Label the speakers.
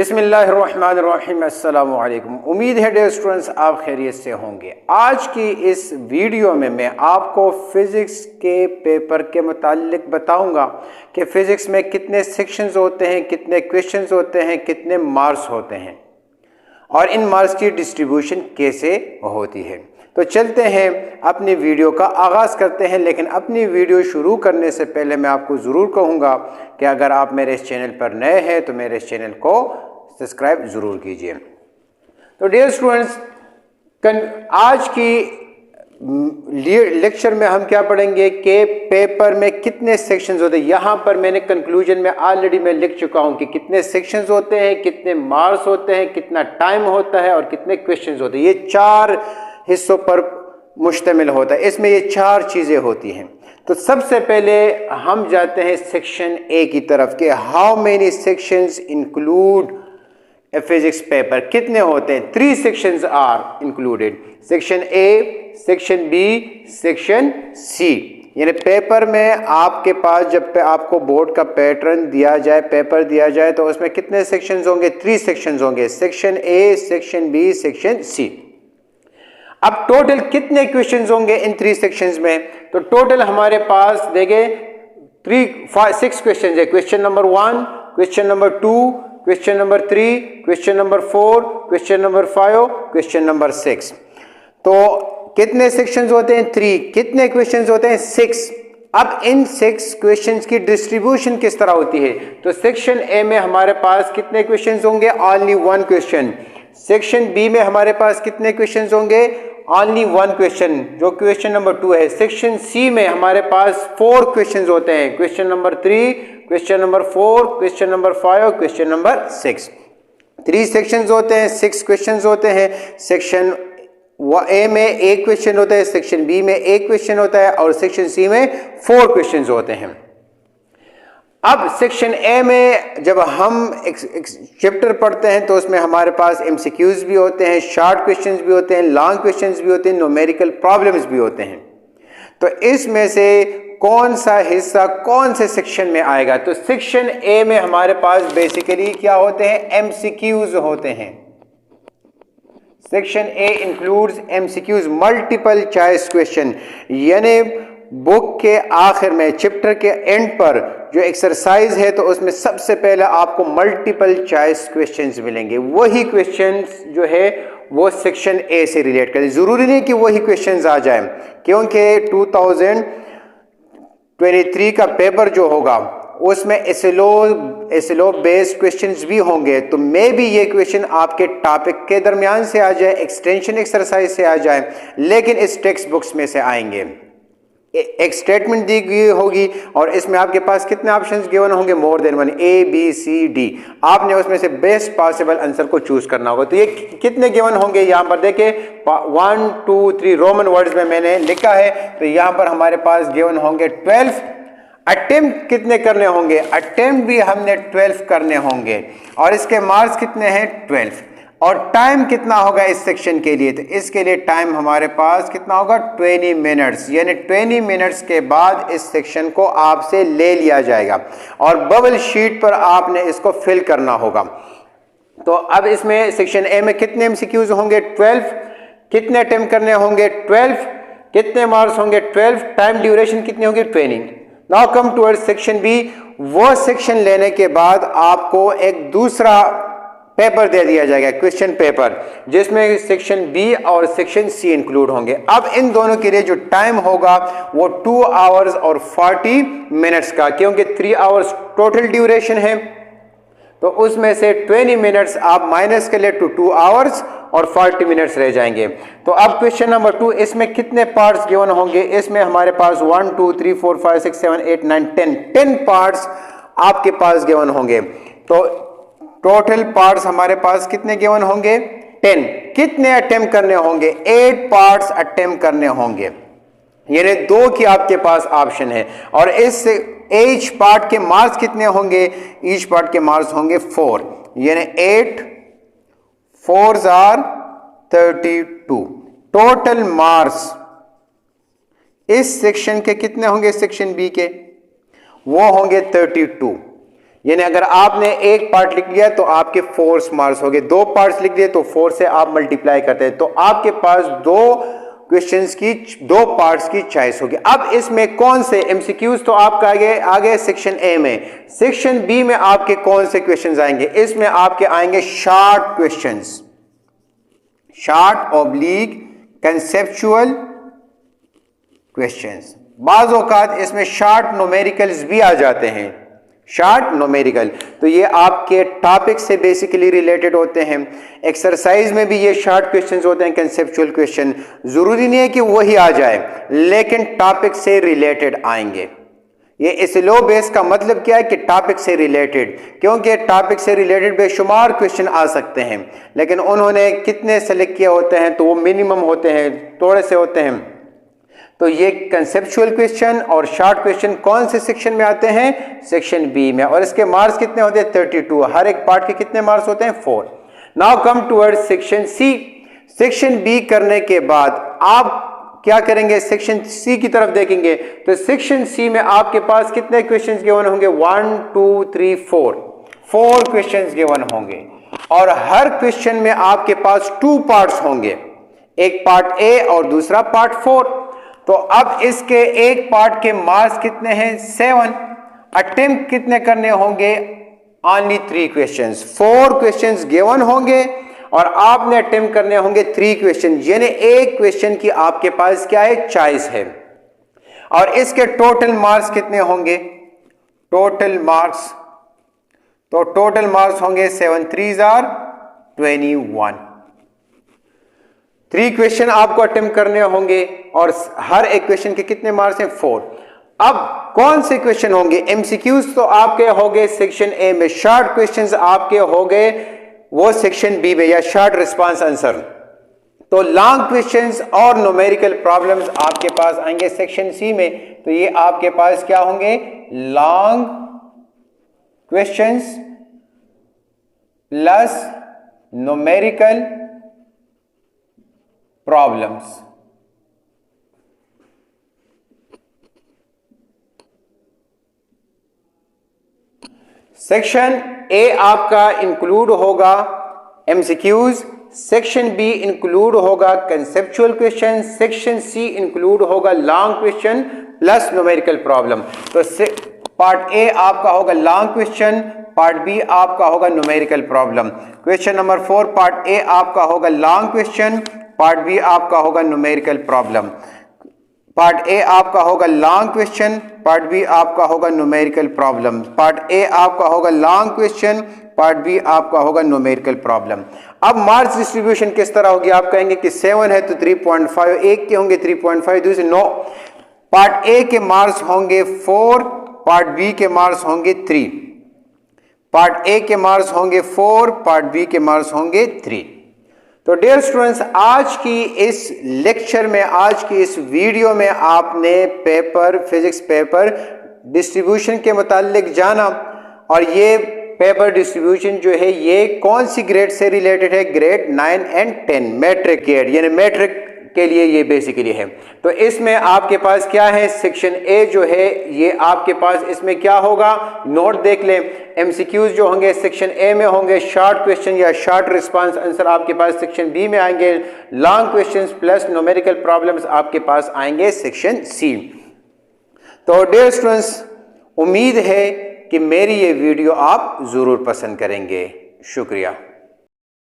Speaker 1: बिस्मिल्लाहिर्रहमानिर्रहीम। अस्सलामु अलैकुम। उम्मीद है डियर स्टूडेंट्स आप खैरियत से होंगे। आज की इस वीडियो में मैं आपको फ़िज़िक्स के पेपर के मुतालिक बताऊंगा कि फ़िज़िक्स में कितने सेक्शंस होते हैं, कितने क्वेश्चंस होते हैं, कितने मार्क्स होते हैं और इन मार्क्स की डिस्ट्रीब्यूशन कैसे होती है। तो चलते हैं अपनी वीडियो का आगाज़ करते हैं। लेकिन अपनी वीडियो शुरू करने से पहले मैं आपको ज़रूर कहूँगा कि अगर आप मेरे इस चैनल पर नए हैं तो मेरे इस चैनल को सब्सक्राइब ज़रूर कीजिए। तो डियर स्टूडेंट्स, आज की लेक्चर में हम क्या पढ़ेंगे कि पेपर में कितने सेक्शंस होते हैं। यहाँ पर मैंने कंक्लूजन में ऑलरेडी मैं लिख चुका हूँ कि कितने सेक्शंस होते हैं, कितने मार्क्स होते हैं, कितना टाइम होता है और कितने क्वेश्चंस होते हैं। ये 4 हिस्सों पर मुश्तमिल होता है। इसमें ये 4 चीज़ें होती हैं। तो सबसे पहले हम जाते हैं सेक्शन ए की तरफ के how many sections include a physics paper. कितने होते हैं? 3 sections are included. Section A, section B, section C. यानी पेपर में आपके पास जब आपको बोर्ड का पैटर्न दिया जाए, पेपर दिया जाए, तो उसमें कितने सेक्शंस होंगे? 3 सेक्शंस होंगे। Section A, section B, section C. अब टोटल कितने क्वेश्चंस होंगे इन 3 सेक्शंस में? तो टोटल हमारे पास देखे 6 क्वेश्चंस है। Question number 1, question number 2, question number 3, question number 4, question number 5, question number 6। तो कितने सेक्शंस होते हैं? 3। कितने क्वेश्चंस होते हैं? 6। अब इन 6 क्वेश्चंस की डिस्ट्रीब्यूशन किस तरह होती है? तो सेक्शन ए में हमारे पास कितने क्वेश्चंस होंगे? Only 1 question. सेक्शन बी में हमारे पास कितने क्वेश्चंस होंगे? ओनली 1 क्वेश्चन, जो क्वेश्चन नंबर 2 है। सेक्शन सी में हमारे पास 4 क्वेश्चंस होते हैं। Question number 3, question number 4, question number 5, question number 6। 3 sections होते हैं, 6 क्वेश्चंस होते हैं। सेक्शन ए में 1 क्वेश्चन होता है, सेक्शन बी में 1 क्वेश्चन होता है और सेक्शन सी में 4 क्वेश्चंस होते हैं। अब सेक्शन ए में जब हम एक चैप्टर पढ़ते हैं तो उसमें हमारे पास एमसीक्यूज भी होते हैं, शॉर्ट क्वेश्चंस भी होते हैं, लॉन्ग क्वेश्चंस भी होते हैं, न्यूमेरिकल प्रॉब्लम्स भी होते हैं। तो इसमें से कौन सा हिस्सा कौन से सेक्शन में आएगा? तो सेक्शन ए में हमारे पास बेसिकली क्या होते हैं? एमसीक्यूज होते हैं। Section A includes MCQs, multiple choice question. यानी बुक के आखिर में, चैप्टर के एंड पर जो एक्सरसाइज है तो उसमें सबसे पहले आपको मल्टीपल चॉइस क्वेश्चंस मिलेंगे। वही क्वेश्चंस जो है वो सेक्शन ए से रिलेट करें। जरूरी नहीं कि वही क्वेश्चंस आ जाएं, क्योंकि 2023 का पेपर जो होगा उसमें एसएलओ बेस्ड क्वेश्चंस भी होंगे। तो मे भी ये क्वेश्चन आपके टॉपिक के दरमियान से आ जाए, एक्सटेंशन एक्सरसाइज से आ जाए, लेकिन इस टेक्स्ट बुक्स में से आएंगे। एक स्टेटमेंट दी गई होगी और इसमें आपके पास कितने ऑप्शंस गिवन होंगे? More than 1, A B C D. आपने उसमें से बेस्ट पॉसिबल आंसर को चूज करना होगा। तो ये कितने गिवन होंगे? यहाँ पर देखें 1 2 3 रोमन वर्ड्स में मैंने लिखा है। तो यहाँ पर हमारे पास गिवन होंगे 12। अटेम्प्ट कितने करने होंगे? अटेम्प्ट भी हमने 12 करने होंगे और इसके मार्क्स कितने हैं? 12। और टाइम कितना होगा इस सेक्शन के लिए? तो इसके लिए टाइम हमारे पास कितना होगा? 20 मिनट्स। यानी 20 मिनट्स के बाद इस सेक्शन को आपसे ले लिया जाएगा और बबल शीट पर आपने इसको फिल करना होगा। तो अब इसमें सेक्शन ए में कितने एमसीक्यूज होंगे? 12। कितने अटेम्प्ट करने होंगे? 12। कितने मार्क्स होंगे? 12। टाइम ड्यूरेशन कितनी होगी? 20। Now come towards section B. वो सेक्शन लेने के बाद आपको एक दूसरा पेपर दे दिया जाएगा, क्वेश्चन पेपर, जिसमें सेक्शन बी और सेक्शन सी इंक्लूड होंगे। अब इन दोनों के लिए जो टाइम होगा वो 2 आवर्स और 40 मिनट्स का, क्योंकि 3 आवर्स टोटल ड्यूरेशन है। तो उसमें से 20 मिनट्स आप माइनस कर ले तो 2 आवर्स और 40 मिनट्स रह जाएंगे। तो अब क्वेश्चन नंबर 2, इसमें कितने पार्ट्स गिवन होंगे? इसमें हमारे पास 1 2 3 4 5 6 7 8 9 10 पार्ट्स आपके पास गिवन होंगे। तो टोटल पार्ट्स हमारे पास कितने गिवन होंगे? 10। कितने अटेम्प्ट करने होंगे? 8 पार्ट्स अटेम्प्ट करने होंगे। यानी 2 की आपके पास ऑप्शन है। और इस ईच पार्ट के मार्क्स कितने होंगे? ईच पार्ट के मार्क्स होंगे 4। यानी 8 4s आर 32। टोटल मार्क्स इस सेक्शन के कितने होंगे? सेक्शन बी के वो होंगे 32। यानी अगर आपने एक पार्ट लिख लिया तो आपके 4 मार्क्स हो गए, 2 पार्ट्स लिख दिए तो 4 से आप मल्टीप्लाई करते हैं, तो आपके पास 2 क्वेश्चंस की 2 पार्ट्स की चॉइस होगी। अब इसमें कौन से एमसीक्यूज तो आपका आगे सेक्शन ए में, सेक्शन बी में आपके कौन से क्वेश्चंस आएंगे? इसमें आपके आएंगे short questions, short oblique conceptual questions. बाज़ औकात इसमें शॉर्ट न्यूमेरिकल्स भी आ जाते हैं, शॉर्ट न्यूमेरिकल, तो ये आपके टॉपिक से बेसिकली रिलेटेड होते हैं। एक्सरसाइज में भी ये शॉर्ट क्वेश्चंस होते हैं, कंसेप्चुअल क्वेश्चन। जरूरी नहीं है कि वही आ जाए, लेकिन टॉपिक से रिलेटेड आएंगे। ये इस लो बेस का मतलब क्या है कि टॉपिक से रिलेटेड, क्योंकि टॉपिक से रिलेटेड बेशुमार क्वेश्चन आ सकते हैं, लेकिन उन्होंने कितने सेलेक्ट किए होते हैं तो वो मिनिमम होते हैं, थोड़े से होते हैं। तो ये कंसेप्चुअल क्वेश्चन और शॉर्ट क्वेश्चन कौन से सेक्शन में आते हैं? सेक्शन बी में। और इसके मार्क्स कितने होते हैं? 32। हर एक पार्ट के कितने मार्क्स होते हैं? 4। Now come towards section C. Section B करने के बाद आप क्या करेंगे? सेक्शन सी की तरफ देखेंगे, तो सेक्शन सी में आपके पास कितने क्वेश्चंस गिवन होंगे? 1 2 3 4 क्वेश्चंस गिवन होंगे, और हर क्वेश्चन में आपके पास 2 पार्ट्स होंगे, एक पार्ट ए और दूसरा पार्ट 4। तो अब इसके एक पार्ट के मार्क्स कितने हैं? 7। अटेम्प्ट कितने करने होंगे? Only 3 questions. 4 क्वेश्चंस गिवन होंगे और आपने अटेम्प्ट करने होंगे 3 क्वेश्चन, यानी एक क्वेश्चन की आपके पास क्या है? चॉइस है। और इसके टोटल मार्क्स कितने होंगे? टोटल मार्क्स, तो टोटल मार्क्स होंगे 7 3 आर 21। 3 क्वेश्चन आपको अटेम्प्ट करने होंगे और हर एक क्वेश्चन के कितने मार्क्स हैं? 4। अब कौन से क्वेश्चन होंगे? एमसीक्यूज तो आपके हो गए सेक्शन ए में, शॉर्ट क्वेश्चंस आपके हो गए वो सेक्शन बी में, या शॉर्ट रिस्पांस आंसर। तो लॉन्ग क्वेश्चंस और न्यूमेरिकल प्रॉब्लम्स आपके पास आएंगे सेक्शन सी में। तो ये आपके पास क्या होंगे? Long questions plus numerical problems. Section A आपका इंक्लूड होगा एमसीक्यूज, सेक्शन बी इंक्लूड होगा conceptual question, section C include होगा long question plus numerical problem. तो पार्ट ए आपका होगा लॉन्ग क्वेश्चन, पार्ट बी आपका होगा numerical problem. Question number 4 part A आपका होगा लॉन्ग क्वेश्चन, पार्ट बी आपका होगा न्यूमेरिकल प्रॉब्लम। पार्ट ए आपका होगा लॉन्ग क्वेश्चन, पार्ट बी आपका होगा न्यूमेरिकल प्रॉब्लम। पार्ट ए आपका होगा लॉन्ग क्वेश्चन, पार्ट बी आपका होगा न्यूमेरिकल प्रॉब्लम। अब मार्क्स डिस्ट्रीब्यूशन किस तरह होगी? आप कहेंगे कि 7 है तो 3.5, एक के होंगे 3.5, दूसरे 9। पार्ट ए के मार्क्स होंगे 4, पार्ट बी के मार्क्स होंगे 3। पार्ट ए के मार्क्स होंगे 4, पार्ट बी के मार्क्स होंगे 3। तो डियर स्टूडेंट्स, आज की इस लेक्चर में, आज की इस वीडियो में आपने पेपर, फिजिक्स पेपर डिस्ट्रीब्यूशन के मुतालिक जाना। और ये पेपर डिस्ट्रीब्यूशन जो है ये कौन सी ग्रेड से रिलेटेड है? ग्रेड 9 एंड 10, मैट्रिक ग्रेड, यानी मैट्रिक के लिए ये बेसिकली है। तो इसमें आपके पास क्या है? सेक्शन ए जो है ये आपके पास इसमें क्या होगा? नोट देख लें। एमसीक्यूज जो होंगे सेक्शन ए में होंगे, शॉर्ट क्वेश्चन या शॉर्ट रिस्पांस आंसर आपके पास सेक्शन बी में आएंगे, long questions plus numerical problems आपके पास आएंगे सेक्शन सी। तो डियर स्टूडेंट्स, उम्मीद है कि मेरी ये वीडियो आप जरूर पसंद करेंगे। शुक्रिया।